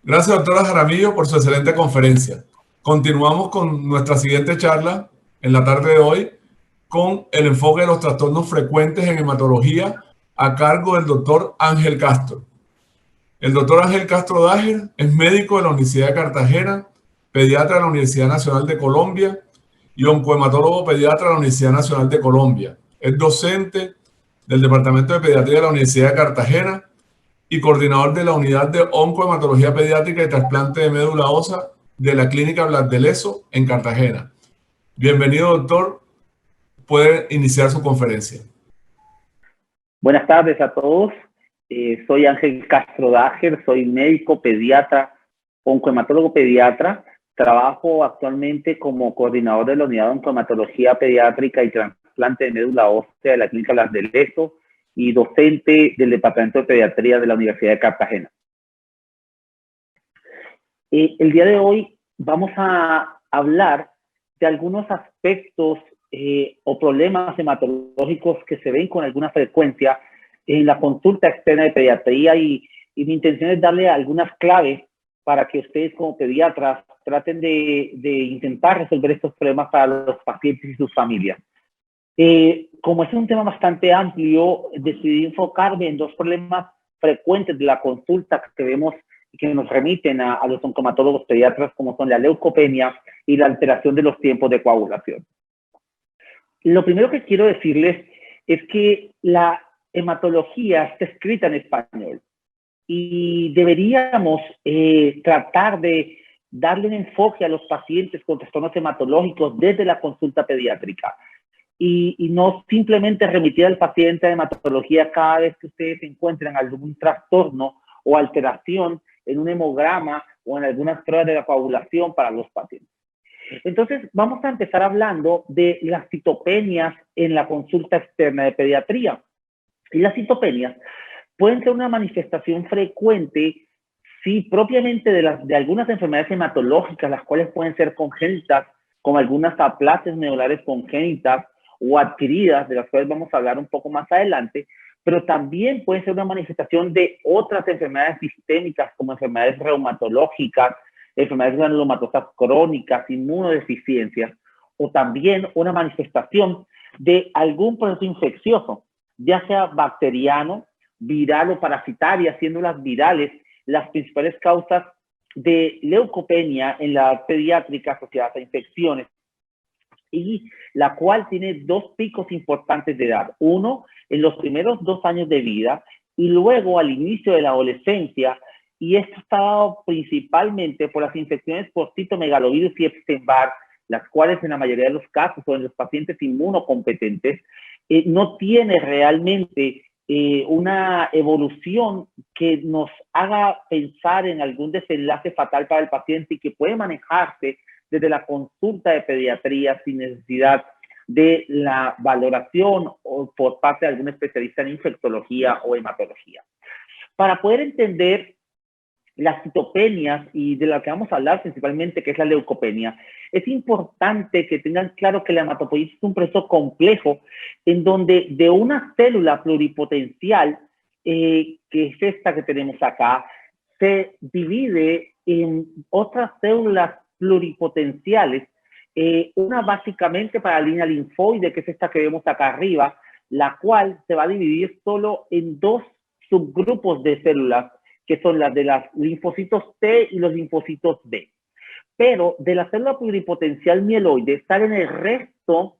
Gracias, doctora Jaramillo, por su excelente conferencia. Continuamos con nuestra siguiente charla en la tarde de hoy con el enfoque de los trastornos frecuentes en hematología a cargo del doctor Ángel Castro. El doctor Ángel Castro Dager es médico de la Universidad de Cartagena, pediatra de la Universidad Nacional de Colombia y oncohematólogo pediatra de la Universidad Nacional de Colombia. Es docente del Departamento de Pediatría de la Universidad de Cartagena y coordinador de la Unidad de Oncohematología Pediátrica y Trasplante de Médula Ósea de la Clínica Blas de Lezo en Cartagena. Bienvenido, doctor. Puede iniciar su conferencia. Buenas tardes a todos. Soy Ángel Castro Dager, soy médico pediatra, oncohematólogo pediatra. Trabajo actualmente como coordinador de la Unidad de Oncohematología Pediátrica y Trasplante de Médula Ósea de la Clínica Blas de Lezo y docente del Departamento de Pediatría de la Universidad de Cartagena. El día de hoy vamos a hablar de algunos aspectos o problemas hematológicos que se ven con alguna frecuencia en la consulta externa de pediatría y mi intención es darle algunas claves para que ustedes como pediatras traten de intentar resolver estos problemas para los pacientes y sus familias. Como es un tema bastante amplio, decidí enfocarme en dos problemas frecuentes de la consulta que vemos que nos remiten a los oncohematólogos pediatras, como son la leucopenia y la alteración de los tiempos de coagulación. Lo primero que quiero decirles es que la hematología está escrita en español y deberíamos tratar de darle un enfoque a los pacientes con trastornos hematológicos desde la consulta pediátrica y no simplemente remitir al paciente a hematología cada vez que ustedes encuentran algún trastorno o alteración en un hemograma o en algunas pruebas de la coagulación para los pacientes. Entonces, vamos a empezar hablando de las citopenias en la consulta externa de pediatría. Y las citopenias pueden ser una manifestación frecuente, sí, propiamente de algunas enfermedades hematológicas, las cuales pueden ser congénitas, como algunas aplasias medulares congénitas o adquiridas, de las cuales vamos a hablar un poco más adelante, pero también puede ser una manifestación de otras enfermedades sistémicas, como enfermedades reumatológicas, enfermedades granulomatosas crónicas, inmunodeficiencias, o también una manifestación de algún proceso infeccioso, ya sea bacteriano, viral o parasitaria, siendo las virales las principales causas de leucopenia en la edad pediátrica asociadas a infecciones, y la cual tiene dos picos importantes de edad. Uno, en los primeros 2 años de vida y luego al inicio de la adolescencia, y esto está dado principalmente por las infecciones por citomegalovirus y Epstein-Barr, las cuales en la mayoría de los casos o en los pacientes inmunocompetentes no tiene realmente una evolución que nos haga pensar en algún desenlace fatal para el paciente y que puede manejarse desde la consulta de pediatría sin necesidad de la valoración o por parte de algún especialista en infectología o hematología. Para poder entender las citopenias y de la que vamos a hablar principalmente, que es la leucopenia, es importante que tengan claro que la hematopoiesis es un proceso complejo en donde de una célula pluripotencial, que es esta que tenemos acá, se divide en otras células pluripotenciales, una básicamente para la línea linfoide, que es esta que vemos acá arriba, la cual se va a dividir solo en 2 subgrupos de células, que son las de los linfocitos T y los linfocitos B. Pero de la célula pluripotencial mieloide salen el resto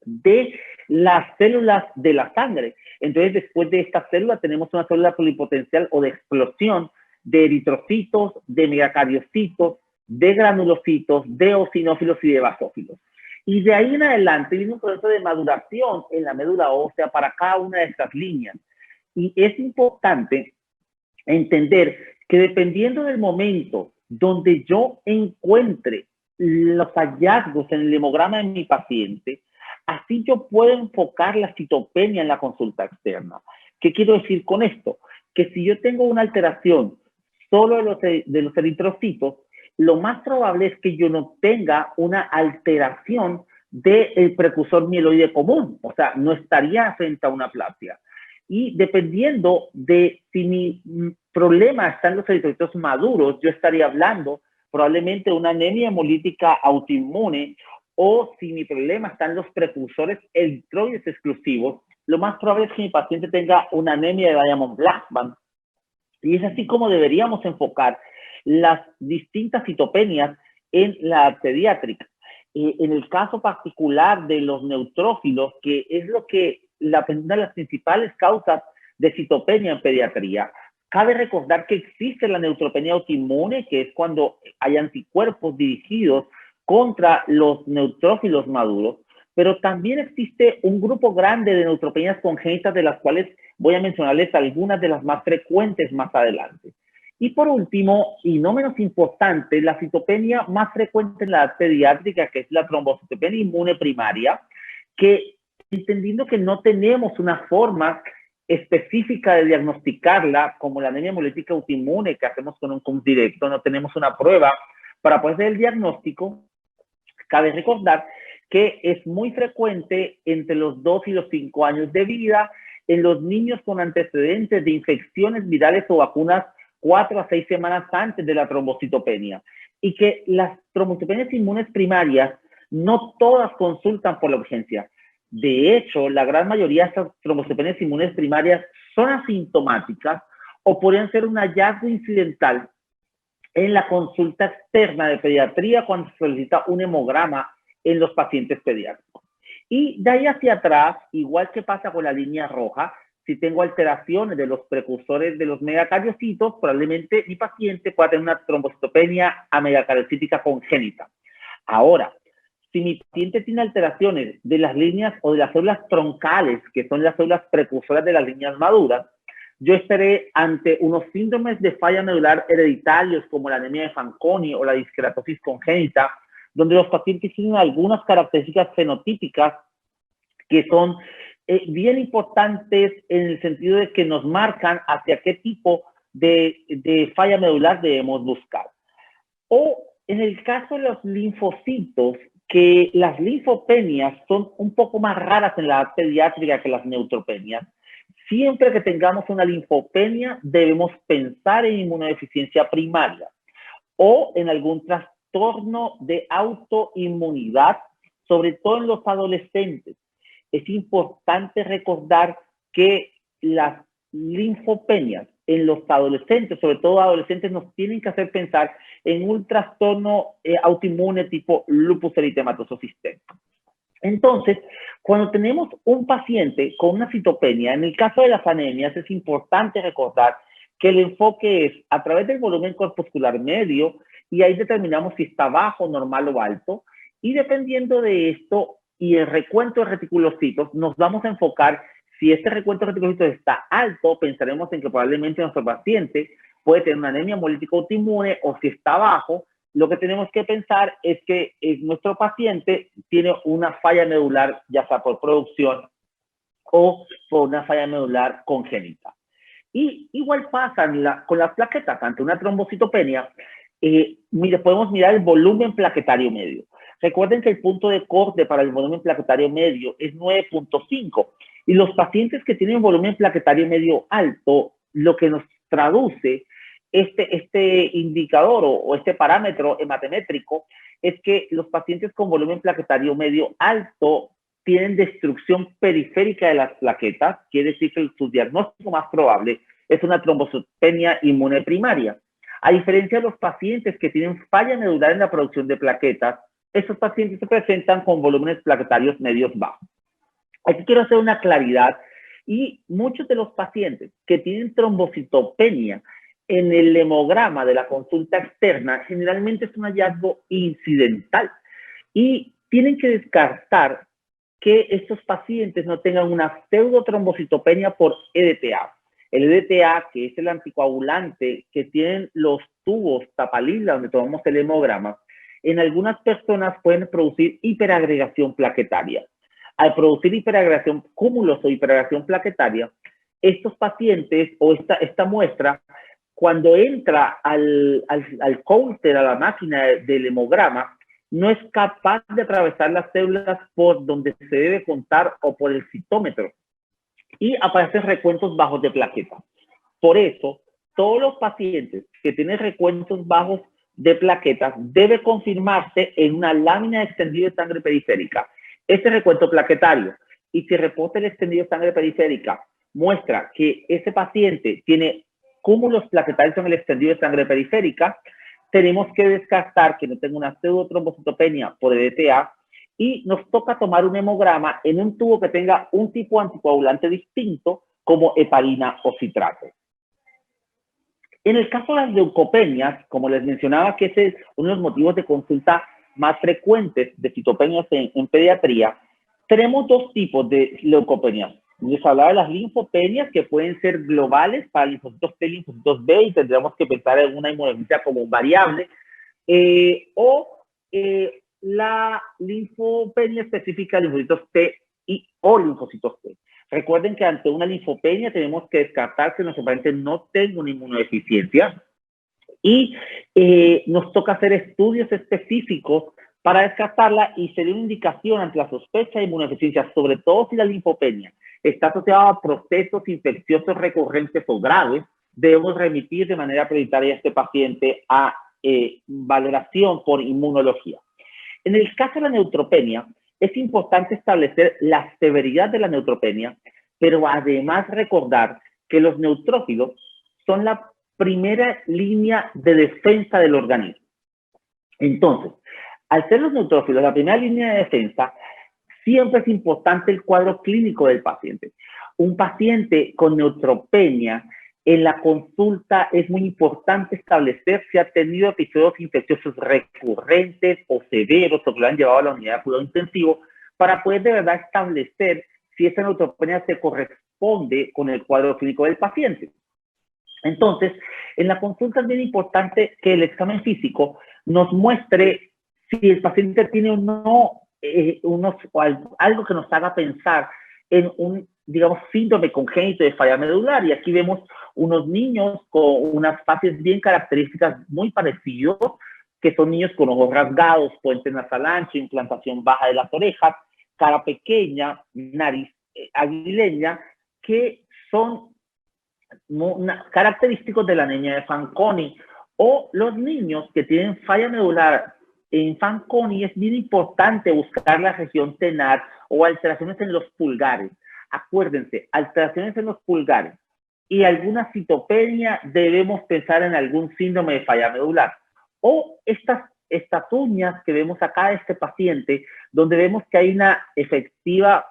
de las células de la sangre. Entonces, después de esta célula tenemos una célula pluripotencial o de explosión de eritrocitos, de megacariocitos, de granulocitos, de eosinófilos y de basófilos. Y de ahí en adelante viene un proceso de maduración en la médula ósea para cada una de estas líneas. Y es importante entender que dependiendo del momento donde yo encuentre los hallazgos en el hemograma de mi paciente, así yo puedo enfocar la citopenia en la consulta externa. ¿Qué quiero decir con esto? Que si yo tengo una alteración solo de los eritrocitos, lo más probable es que yo no tenga una alteración del precursor mieloide común, o sea, no estaría frente a una aplasia. Y dependiendo de si mi problema está en los eritrocitos maduros, yo estaría hablando probablemente de una anemia hemolítica autoinmune, o si mi problema está en los precursores eritroides exclusivos, lo más probable es que mi paciente tenga una anemia de Diamond-Blackfan. Y es así como deberíamos enfocar las distintas citopenias en la edad pediátrica. En el caso particular de los neutrófilos, que es una de las principales causas de citopenia en pediatría, cabe recordar que existe la neutropenia autoinmune, que es cuando hay anticuerpos dirigidos contra los neutrófilos maduros, pero también existe un grupo grande de neutropenias congénitas, de las cuales voy a mencionarles algunas de las más frecuentes más adelante. Y por último, y no menos importante, la citopenia más frecuente en la edad pediátrica, que es la trombocitopenia inmune primaria, que entendiendo que no tenemos una forma específica de diagnosticarla, como la anemia hemolítica autoinmune que hacemos con un CUM directo, no tenemos una prueba para poder hacer el diagnóstico. Cabe recordar que es muy frecuente entre los 2 y los 5 años de vida en los niños con antecedentes de infecciones virales o vacunas 4 a 6 semanas antes de la trombocitopenia, y que las trombocitopenias inmunes primarias no todas consultan por la urgencia. De hecho, la gran mayoría de estas trombocitopenias inmunes primarias son asintomáticas o podrían ser un hallazgo incidental en la consulta externa de pediatría cuando se solicita un hemograma en los pacientes pediátricos. Y de ahí hacia atrás, igual que pasa con la línea roja, si tengo alteraciones de los precursores de los megacariocitos, probablemente mi paciente pueda tener una trombocitopenia amegacariocítica congénita. Ahora, si mi paciente tiene alteraciones de las líneas o de las células troncales, que son las células precursoras de las líneas maduras, yo estaré ante unos síndromes de falla medular hereditarios como la anemia de Fanconi o la disqueratosis congénita, donde los pacientes tienen algunas características fenotípicas que son bien importantes en el sentido de que nos marcan hacia qué tipo de falla medular debemos buscar. O en el caso de los linfocitos, que las linfopenias son un poco más raras en la edad pediátrica que las neutropenias. Siempre que tengamos una linfopenia, debemos pensar en inmunodeficiencia primaria o en algún trastorno de autoinmunidad, sobre todo en los adolescentes. Es importante recordar que las linfopenias en los adolescentes, sobre todo adolescentes, nos tienen que hacer pensar en un trastorno autoinmune tipo lupus eritematoso sistémico. Entonces, cuando tenemos un paciente con una citopenia, en el caso de las anemias, es importante recordar que el enfoque es a través del volumen corpuscular medio, y ahí determinamos si está bajo, normal o alto, y dependiendo de esto y el recuento de reticulocitos, nos vamos a enfocar. Si este recuento de reticulocitos está alto, pensaremos en que probablemente nuestro paciente puede tener una anemia hemolítica autoinmune, o si está bajo, lo que tenemos que pensar es que nuestro paciente tiene una falla medular, ya sea por producción o por una falla medular congénita. Y igual pasa con las plaquetas. Ante una trombocitopenia, podemos mirar el volumen plaquetario medio. Recuerden que el punto de corte para el volumen plaquetario medio es 9.5. Y los pacientes que tienen volumen plaquetario medio alto, lo que nos traduce este indicador o este parámetro hematométrico es que los pacientes con volumen plaquetario medio alto tienen destrucción periférica de las plaquetas. Quiere decir que su diagnóstico más probable es una trombocitopenia inmune primaria. A diferencia de los pacientes que tienen falla medular en la producción de plaquetas, estos pacientes se presentan con volúmenes plaquetarios medios bajos. Aquí quiero hacer una claridad, y muchos de los pacientes que tienen trombocitopenia en el hemograma de la consulta externa generalmente es un hallazgo incidental, y tienen que descartar que estos pacientes no tengan una pseudotrombocitopenia por EDTA. El EDTA, que es el anticoagulante que tienen los tubos tapalila donde tomamos el hemograma, en algunas personas pueden producir hiperagregación plaquetaria. Al producir hiperagregación, cúmulos o hiperagregación plaquetaria, estos pacientes o esta muestra, cuando entra al counter, a la máquina del hemograma, no es capaz de atravesar las células por donde se debe contar o por el citómetro. y aparecen recuentos bajos de plaquetas. Por eso, todos los pacientes que tienen recuentos bajos de plaquetas debe confirmarse en una lámina de extendido de sangre periférica. Ese recuento plaquetario, y si reporta el extendido de sangre periférica muestra que ese paciente tiene cúmulos plaquetarios en el extendido de sangre periférica, tenemos que descartar que no tenga una pseudotrombocitopenia por EDTA y nos toca tomar un hemograma en un tubo que tenga un tipo anticoagulante distinto como heparina o citrato. En el caso de las leucopenias, como les mencionaba que ese es uno de los motivos de consulta más frecuentes de citopenias en pediatría, tenemos dos tipos de leucopenias. Les hablaba de las linfopenias que pueden ser globales para linfocitos T y linfocitos B y tendríamos que pensar en una inmunodeficiencia como variable, la linfopenia específica de linfocitos T o linfocitos T. Recuerden que ante una linfopenia tenemos que descartar que nuestro paciente no tenga una inmunodeficiencia y nos toca hacer estudios específicos para descartarla y sería una indicación ante la sospecha de inmunodeficiencia, sobre todo si la linfopenia está asociada a procesos infecciosos recurrentes o graves, debemos remitir de manera prioritaria a este paciente a valoración por inmunología. En el caso de la neutropenia, es importante establecer la severidad de la neutropenia, pero además recordar que los neutrófilos son la primera línea de defensa del organismo. Entonces, al ser los neutrófilos la primera línea de defensa, siempre es importante el cuadro clínico del paciente. Un paciente con neutropenia, en la consulta es muy importante establecer si ha tenido episodios infecciosos recurrentes o severos o que lo han llevado a la unidad de cuidado intensivo para poder de verdad establecer si esa neutropenia se corresponde con el cuadro clínico del paciente. Entonces, en la consulta es bien importante que el examen físico nos muestre si el paciente tiene o no algo que nos haga pensar en un, digamos, síndrome congénito de falla medular. Y aquí vemos unos niños con unas fases bien características muy parecidas, que son niños con ojos rasgados, puente nasal ancho, implantación baja de las orejas, cara pequeña, nariz aguileña, que son característicos de la anemia de Fanconi. O los niños que tienen falla medular en Fanconi, es bien importante buscar la región tenar o alteraciones en los pulgares. Acuérdense, alteraciones en los pulgares y alguna citopenia, debemos pensar en algún síndrome de falla medular. O estas uñas que vemos acá de este paciente, donde vemos que hay una efectiva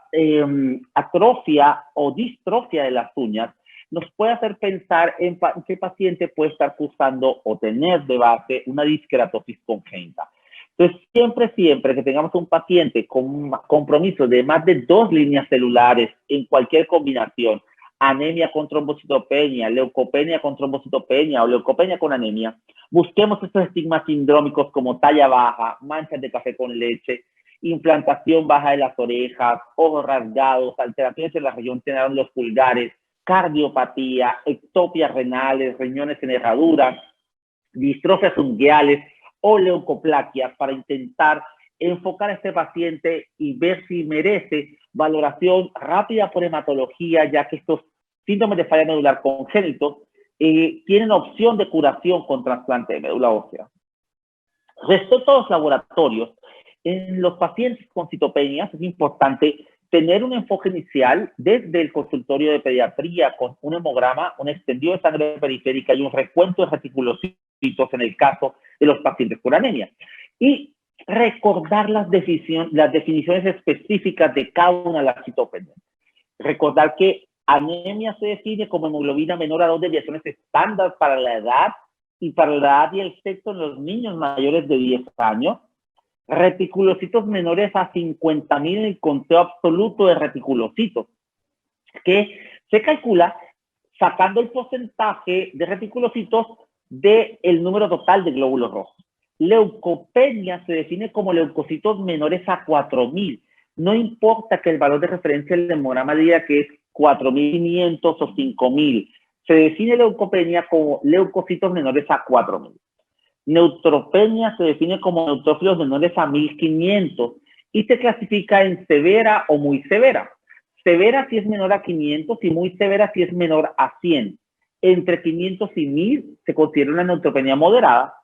atrofia o distrofia de las uñas, nos puede hacer pensar en que el paciente puede estar cursando o tener de base una disqueratosis congénita. Entonces, siempre que tengamos un paciente con compromiso de más de 2 líneas celulares en cualquier combinación, anemia con trombocitopenia, leucopenia con trombocitopenia o leucopenia con anemia, busquemos estos estigmas sindrómicos como talla baja, manchas de café con leche, implantación baja de las orejas, ojos rasgados, alteraciones en la región tenar en los pulgares, cardiopatía, ectopias renales, riñones en herradura, distrofias unguiales o leucoplaquias, para intentar enfocar a este paciente y ver si merece valoración rápida por hematología, ya que estos síntomas de falla medular congénitos tienen opción de curación con trasplante de médula ósea. Respecto a los laboratorios, en los pacientes con citopenias es importante tener un enfoque inicial desde el consultorio de pediatría con un hemograma, un extendido de sangre periférica y un recuento de reticulocitos en el caso de los pacientes con anemia. Y recordar las definiciones específicas de cada una de las citopenias. Recordar que anemia se define como hemoglobina menor a 2 desviaciones estándar para la edad y el sexo en los niños mayores de 10 años. Reticulocitos menores a 50.000 en el conteo absoluto de reticulocitos, que se calcula sacando el porcentaje de reticulocitos del número total de glóbulos rojos. Leucopenia se define como leucocitos menores a 4.000. No importa que el valor de referencia del hemograma diga que es 4.500 o 5.000. Se define leucopenia como leucocitos menores a 4.000. Neutropenia se define como neutrófilos menores a 1.500 y se clasifica en severa o muy severa. Severa si es menor a 500 y muy severa si es menor a 100. Entre 500 y 1000 se considera una neutropenia moderada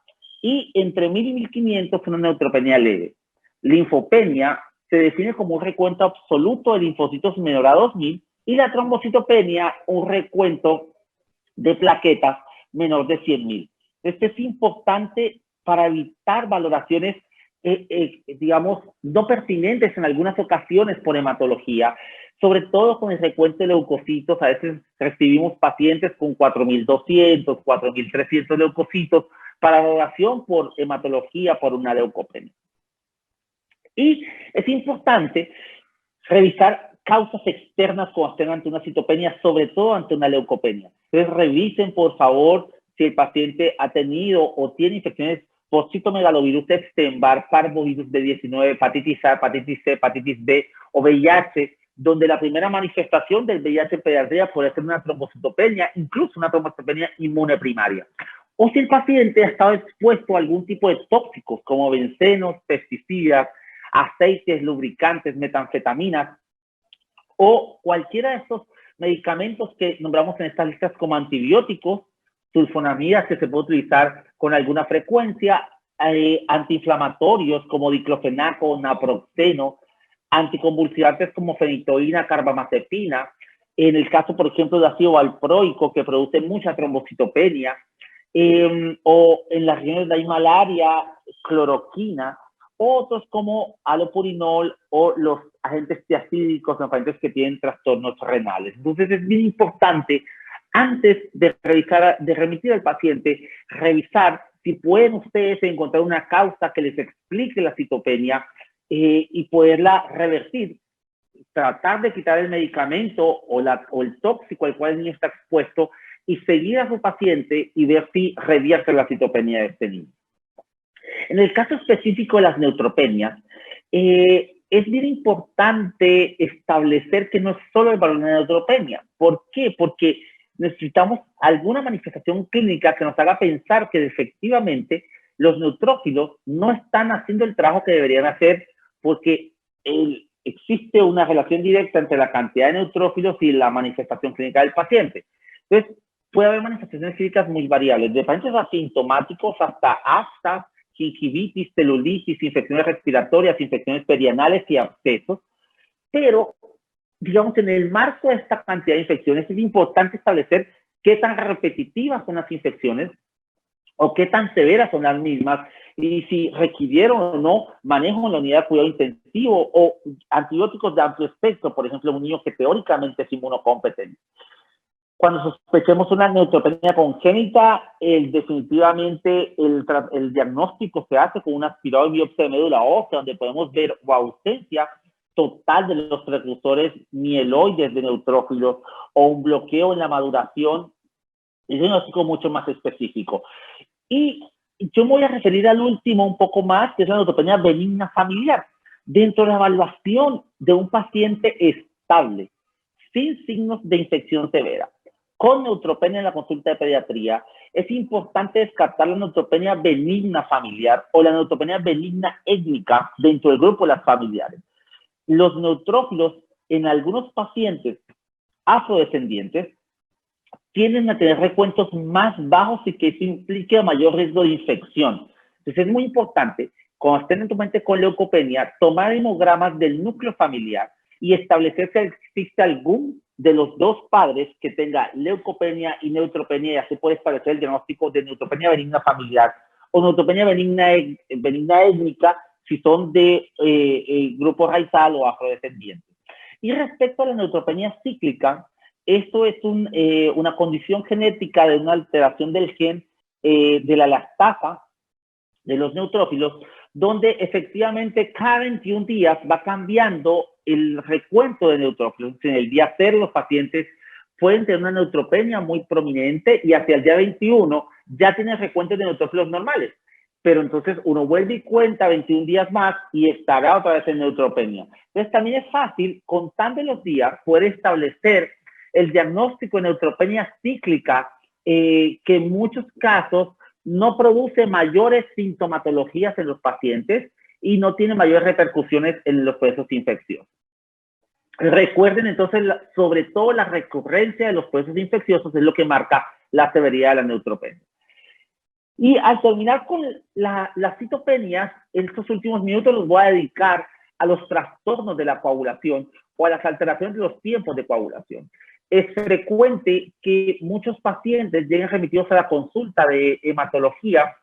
y entre 1000 y 1500 una neutropenia leve. Linfopenia se define como un recuento absoluto de linfocitos menor a 2000 y la trombocitopenia un recuento de plaquetas menor de 100.000. Esto es importante para evitar valoraciones, digamos, no pertinentes en algunas ocasiones por hematología, sobre todo con el recuento de leucocitos. A veces recibimos pacientes con 4.200, 4.300 leucocitos para valoración por hematología por una leucopenia. Y es importante revisar causas externas cuando estén ante una citopenia, sobre todo ante una leucopenia. Entonces revisen, por favor, si el paciente ha tenido o tiene infecciones por citomegalovirus, Epstein-Barr, parvovirus B19, hepatitis A, hepatitis C, hepatitis B o VIH, donde la primera manifestación del VIH en pediatría puede ser una trombocitopenia, incluso una trombocitopenia inmune primaria. O si el paciente ha estado expuesto a algún tipo de tóxicos como bencenos, pesticidas, aceites, lubricantes, metanfetaminas o cualquiera de estos medicamentos que nombramos en estas listas como antibióticos, sulfonamidas que se puede utilizar con alguna frecuencia, antiinflamatorios como diclofenaco, naproxeno, anticonvulsivantes como fenitoína, carbamazepina, en el caso, por ejemplo, de ácido valproico, que produce mucha trombocitopenia, o en las regiones de la malaria, cloroquina, otros como alopurinol o los agentes tiazídicos, los agentes que tienen trastornos renales. Entonces es bien importante, antes de remitir al paciente, revisar si pueden ustedes encontrar una causa que les explique la citopenia y poderla revertir. Tratar de quitar el medicamento o el tóxico al cual el niño está expuesto y seguir a su paciente y ver si revierte la citopenia de este niño. En el caso específico de las neutropenias, es bien importante establecer que no es solo el valor de la neutropenia. ¿Por qué? Porque necesitamos alguna manifestación clínica que nos haga pensar que efectivamente los neutrófilos no están haciendo el trabajo que deberían hacer, porque existe una relación directa entre la cantidad de neutrófilos y la manifestación clínica del paciente. Entonces, puede haber manifestaciones clínicas muy variables, de pacientes asintomáticos hasta aftas, gingivitis, celulitis, infecciones respiratorias, infecciones perianales y abscesos. Pero, digamos, en el marco de esta cantidad de infecciones es importante establecer qué tan repetitivas son las infecciones o qué tan severas son las mismas y si requirieron o no manejo en la unidad de cuidado intensivo o antibióticos de amplio espectro, por ejemplo, un niño que teóricamente es inmunocompetente. Cuando sospechemos una neutropenia congénita, definitivamente el diagnóstico se hace con una aspirado de biopsia de médula ósea, donde podemos ver o ausencia total de los precursores mieloides de neutrófilos o un bloqueo en la maduración. Es un diagnóstico mucho más específico. Y yo me voy a referir al último un poco más, que es la neutropenia benigna familiar. Dentro de la evaluación de un paciente estable, sin signos de infección severa, con neutropenia en la consulta de pediatría, es importante descartar la neutropenia benigna familiar o la neutropenia benigna étnica dentro del grupo de las familiares. Los neutrófilos en algunos pacientes afrodescendientes tienden a tener recuentos más bajos y que eso implique mayor riesgo de infección. Entonces es muy importante, cuando estén en tu mente con leucopenia, tomar hemogramas del núcleo familiar y establecer si existe algún de los dos padres que tenga leucopenia y neutropenia, y así puede establecer el diagnóstico de neutropenia benigna familiar o neutropenia benigna étnica si son de grupo raizal o afrodescendientes. Y respecto a la neutropenia cíclica, esto es una condición genética de una alteración del gen de la lactasa de los neutrófilos, donde efectivamente cada 21 días va cambiando el recuento de neutrófilos. En el día 0 los pacientes pueden tener una neutropenia muy prominente y hacia el día 21 ya tienen recuentos de neutrófilos normales. Pero entonces uno vuelve y cuenta 21 días más y estará otra vez en neutropenia. Entonces también es fácil, contando los días, poder establecer el diagnóstico de neutropenia cíclica, que en muchos casos no produce mayores sintomatologías en los pacientes y no tiene mayores repercusiones en los procesos infecciosos. Recuerden entonces, sobre todo la recurrencia de los procesos infecciosos es lo que marca la severidad de la neutropenia. Y al terminar con las citopenias, en estos últimos minutos los voy a dedicar a los trastornos de la coagulación o a las alteraciones de los tiempos de coagulación. Es frecuente que muchos pacientes lleguen remitidos a la consulta de hematología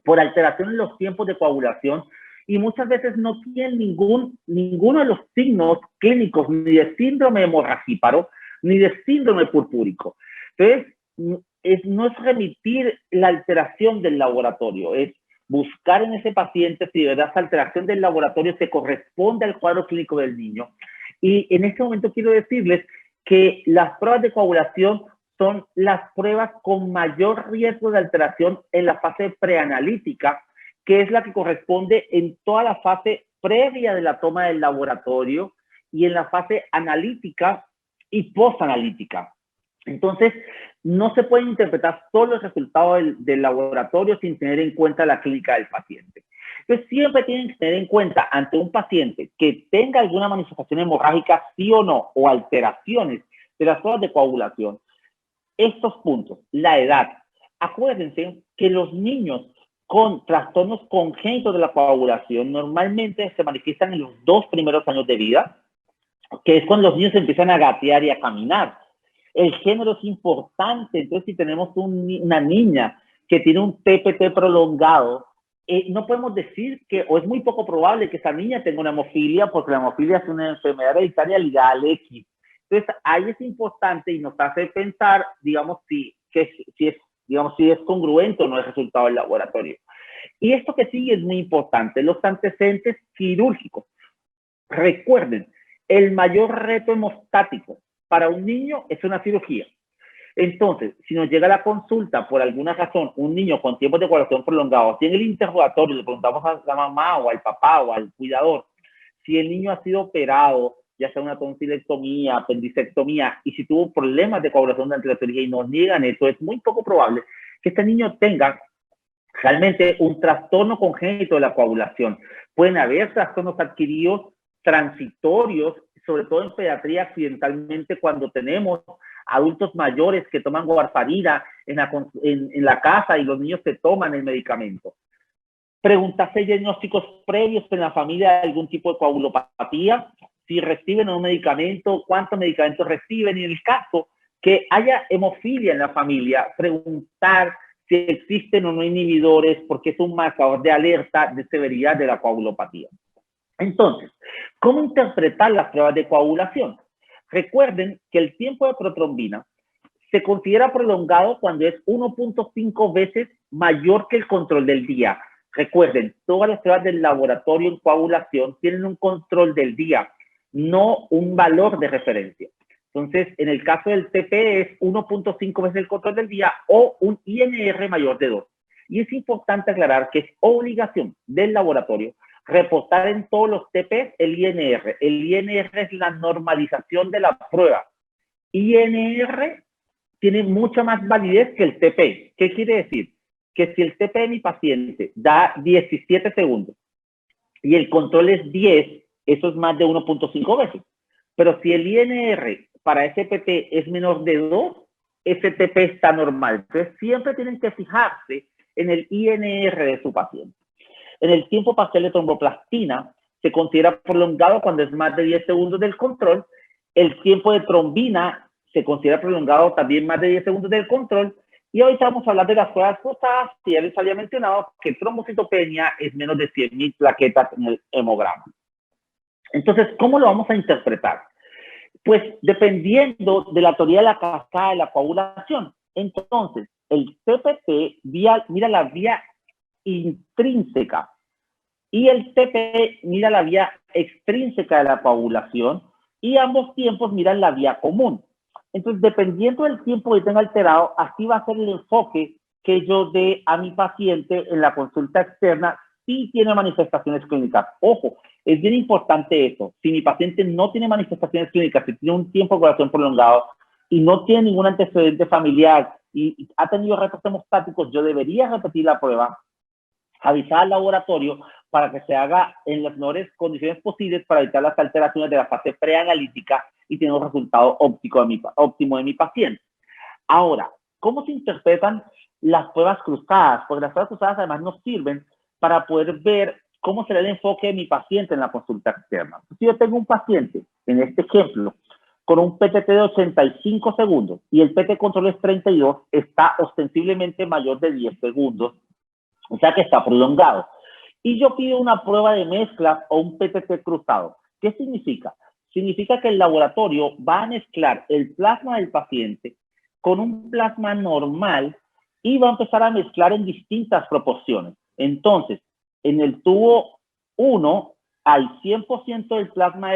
por alteración en los tiempos de coagulación y muchas veces no tienen ninguno de los signos clínicos ni de síndrome hemorragíparo ni de síndrome purpúrico. Entonces, no es remitir la alteración del laboratorio, es buscar en ese paciente si de verdad esa alteración del laboratorio se corresponde al cuadro clínico del niño. Y en este momento quiero decirles que las pruebas de coagulación son las pruebas con mayor riesgo de alteración en la fase preanalítica, que es la que corresponde en toda la fase previa de la toma del laboratorio y en la fase analítica y postanalítica. Entonces, no se puede interpretar solo el resultado del laboratorio sin tener en cuenta la clínica del paciente. Entonces, siempre tienen que tener en cuenta ante un paciente que tenga alguna manifestación hemorrágica, sí o no, o alteraciones de las pruebas de coagulación, estos puntos, la edad. Acuérdense que los niños con trastornos congénitos de la coagulación normalmente se manifiestan en los 2 primeros años de vida, que es cuando los niños empiezan a gatear y a caminar. El género es importante, entonces si tenemos una niña que tiene un TPT prolongado, no podemos decir que, o es muy poco probable que esa niña tenga una hemofilia, porque la hemofilia es una enfermedad hereditaria ligada al X. Entonces, ahí es importante y nos hace pensar, digamos, si es congruente o no el resultado del laboratorio. Y esto que sigue es muy importante, los antecedentes quirúrgicos. Recuerden, el mayor reto hemostático para un niño es una cirugía. Entonces, si nos llega a la consulta por alguna razón un niño con tiempos de coagulación prolongados, si en el interrogatorio le preguntamos a la mamá o al papá o al cuidador si el niño ha sido operado, ya sea una tonsilectomía, apendicectomía, y si tuvo problemas de coagulación durante la cirugía y nos niegan eso, es muy poco probable que este niño tenga realmente un trastorno congénito de la coagulación. Pueden haber trastornos adquiridos transitorios, sobre todo en pediatría accidentalmente cuando tenemos adultos mayores que toman warfarina en la casa y los niños se toman el medicamento. Preguntarse diagnósticos previos en la familia de algún tipo de coagulopatía, si reciben un medicamento, cuántos medicamentos reciben, y en el caso que haya hemofilia en la familia, preguntar si existen o no inhibidores, porque es un marcador de alerta de severidad de la coagulopatía. Entonces, ¿cómo interpretar las pruebas de coagulación? Recuerden que el tiempo de protrombina se considera prolongado cuando es 1.5 veces mayor que el control del día. Recuerden, todas las pruebas del laboratorio en coagulación tienen un control del día, no un valor de referencia. Entonces, en el caso del TP es 1.5 veces el control del día o un INR mayor de 2. Y es importante aclarar que es obligación del laboratorio reportar en todos los TP el INR. El INR es la normalización de la prueba. INR tiene mucha más validez que el TP. ¿Qué quiere decir? Que si el TP de mi paciente da 17 segundos y el control es 10, eso es más de 1.5 veces. Pero si el INR para ese PT es menor de 2, ese TP está normal. Entonces, siempre tienen que fijarse en el INR de su paciente. En el tiempo parcial de tromboplastina se considera prolongado cuando es más de 10 segundos del control. El tiempo de trombina se considera prolongado también más de 10 segundos del control. Y ahorita vamos a hablar de las pruebas cruzadas, que ya les había mencionado que trombocitopenia es menos de 100.000 plaquetas en el hemograma. Entonces, ¿cómo lo vamos a interpretar? Pues dependiendo de la teoría de la cascada de la coagulación. Entonces, el TPT mira la vía intrínseca y el TP mira la vía extrínseca de la coagulación y ambos tiempos miran la vía común. Entonces, dependiendo del tiempo que tenga alterado, así va a ser el enfoque que yo dé a mi paciente en la consulta externa si tiene manifestaciones clínicas. Ojo, es bien importante eso. Si mi paciente no tiene manifestaciones clínicas, si tiene un tiempo de coagulación prolongado y no tiene ningún antecedente familiar y ha tenido retos hemostáticos, yo debería repetir la prueba, avisar al laboratorio para que se haga en las mejores condiciones posibles para evitar las alteraciones de la fase preanalítica y tener un resultado óptimo de mi paciente. Ahora, ¿cómo se interpretan las pruebas cruzadas? Porque las pruebas cruzadas además nos sirven para poder ver cómo será el enfoque de mi paciente en la consulta externa. Si yo tengo un paciente, en este ejemplo, con un PTT de 85 segundos y el PT control es 32, está ostensiblemente mayor de 10 segundos, o sea que está prolongado. Y yo pido una prueba de mezcla o un PTT cruzado. ¿Qué significa? Significa que el laboratorio va a mezclar el plasma del paciente con un plasma normal y va a empezar a mezclar en distintas proporciones. Entonces, en el tubo 1 hay 100% del plasma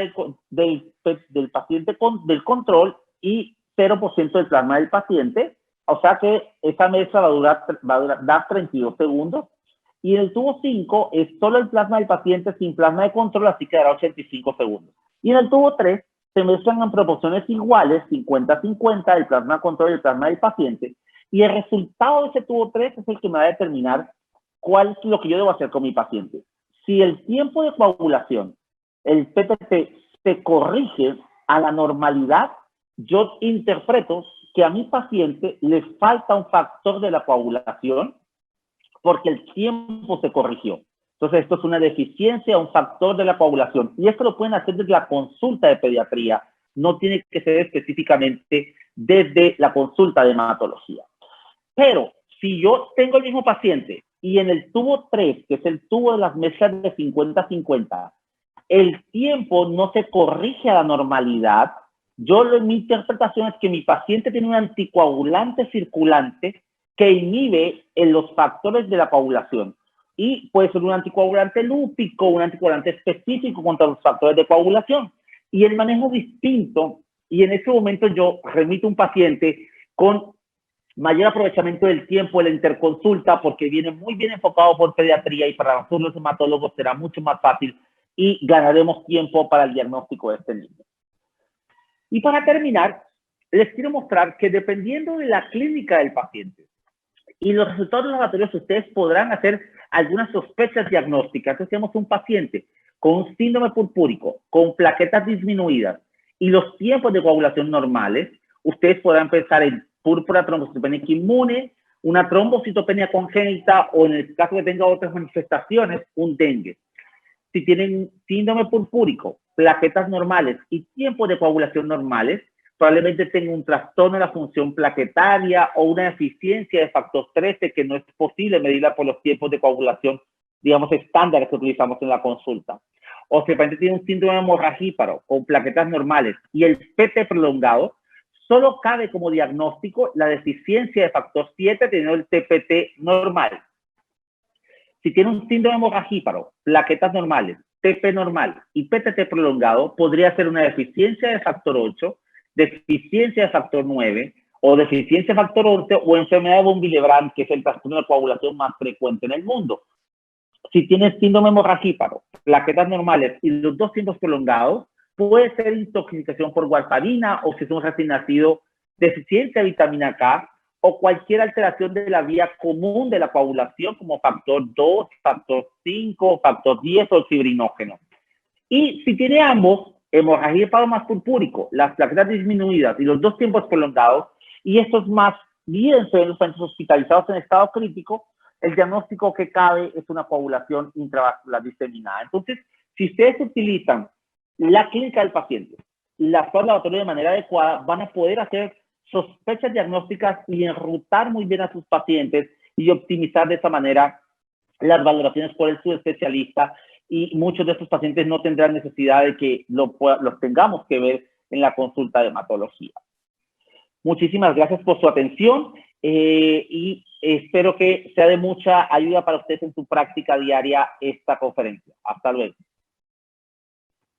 del paciente del control y 0% del plasma del paciente. O sea que esa mezcla va a dar 32 segundos. Y en el tubo 5 es solo el plasma del paciente sin plasma de control, así que dará 85 segundos. Y en el tubo 3 se mezclan en proporciones iguales, 50-50, el plasma de control y el plasma del paciente. Y el resultado de ese tubo 3 es el que me va a determinar cuál es lo que yo debo hacer con mi paciente. Si el tiempo de coagulación, el PTT, se corrige a la normalidad, yo interpreto que a mi paciente le falta un factor de la coagulación porque el tiempo se corrigió. Entonces, esto es una deficiencia, un factor de la coagulación. Y esto lo pueden hacer desde la consulta de pediatría. No tiene que ser específicamente desde la consulta de hematología. Pero, si yo tengo el mismo paciente y en el tubo 3, que es el tubo de las mezclas de 50-50, el tiempo no se corrige a la normalidad, mi interpretación es que mi paciente tiene un anticoagulante circulante que inhibe en los factores de la coagulación. Y puede ser un anticoagulante lúpico, un anticoagulante específico contra los factores de coagulación. Y el manejo distinto, y en ese momento yo remito un paciente con mayor aprovechamiento del tiempo de la interconsulta, porque viene muy bien enfocado por pediatría y para nosotros los hematólogos será mucho más fácil y ganaremos tiempo para el diagnóstico de este niño. Y para terminar, les quiero mostrar que dependiendo de la clínica del paciente y los resultados laboratorios, ustedes podrán hacer algunas sospechas diagnósticas. Entonces, tenemos un paciente con un síndrome purpúrico, con plaquetas disminuidas y los tiempos de coagulación normales, ustedes podrán pensar en púrpura trombocitopénica inmune, una trombocitopenia congénita o en el caso que tenga otras manifestaciones, un dengue. Si tienen síndrome purpúrico, plaquetas normales y tiempos de coagulación normales, probablemente tenga un trastorno de la función plaquetaria o una deficiencia de factor 13 que no es posible medirla por los tiempos de coagulación, digamos, estándares que utilizamos en la consulta. O si el paciente tiene un síndrome hemorragíparo con plaquetas normales y el PT prolongado, solo cabe como diagnóstico la deficiencia de factor 7 teniendo el TPT normal. Si tiene un síndrome hemorragíparo, plaquetas normales, TP normal y PTT prolongado, podría ser una deficiencia de factor 8, deficiencia de factor 9 o deficiencia de factor 11 o enfermedad de von Willebrand, que es el trastorno de coagulación más frecuente en el mundo. Si tienes síndrome hemorragíparo, plaquetas normales y los dos tiempos prolongados, puede ser intoxicación por warfarina o si es un recién nacido, deficiencia de vitamina K o cualquier alteración de la vía común de la coagulación como factor 2, factor 5, factor 10 o el fibrinógeno. Y si tiene ambos, hemorragia más purpúrico, las plaquetas disminuidas y los dos tiempos prolongados, y estos más bien se ven los pacientes hospitalizados en estado crítico, el diagnóstico que cabe es una coagulación intravascular diseminada. Entonces, si ustedes utilizan la clínica del paciente, la prueba laboratorio de manera adecuada, van a poder hacer sospechas diagnósticas y enrutar muy bien a sus pacientes y optimizar de esa manera las valoraciones por el subespecialista, y muchos de estos pacientes no tendrán necesidad de que los tengamos que ver en la consulta de hematología. Muchísimas gracias por su atención y espero que sea de mucha ayuda para ustedes en su práctica diaria esta conferencia. Hasta luego.